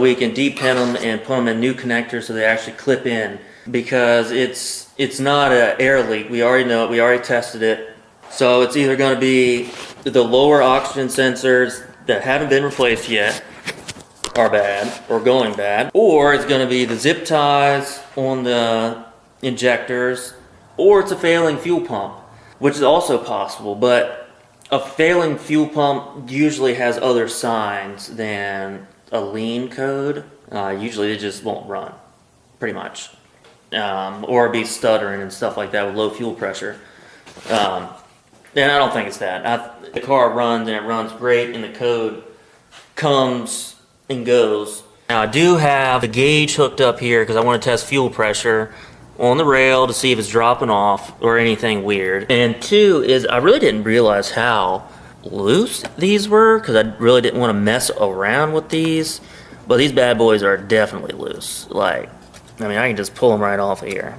We can de-pin them and put them in new connectors so they actually clip in, because it's not an air leak. We already know it. We already tested it. So it's either going to be the lower oxygen sensors that haven't been replaced yet are bad or going bad, or it's going to be the zip ties on the injectors, or it's a failing fuel pump, which is also possible. But a failing fuel pump usually has other signs than a lean code. Usually it just won't run, pretty much, or be stuttering and stuff like that with low fuel pressure. And I don't think it's that. The car runs and it runs great, and the code comes and goes. Now I do have the gauge hooked up here because I want to test fuel pressure on the rail to see if it's dropping off or anything weird. And two is, I really didn't realize how loose these were, because I really didn't want to mess around with these, but these bad boys are definitely loose. Like, I mean, I can just pull them right off of here.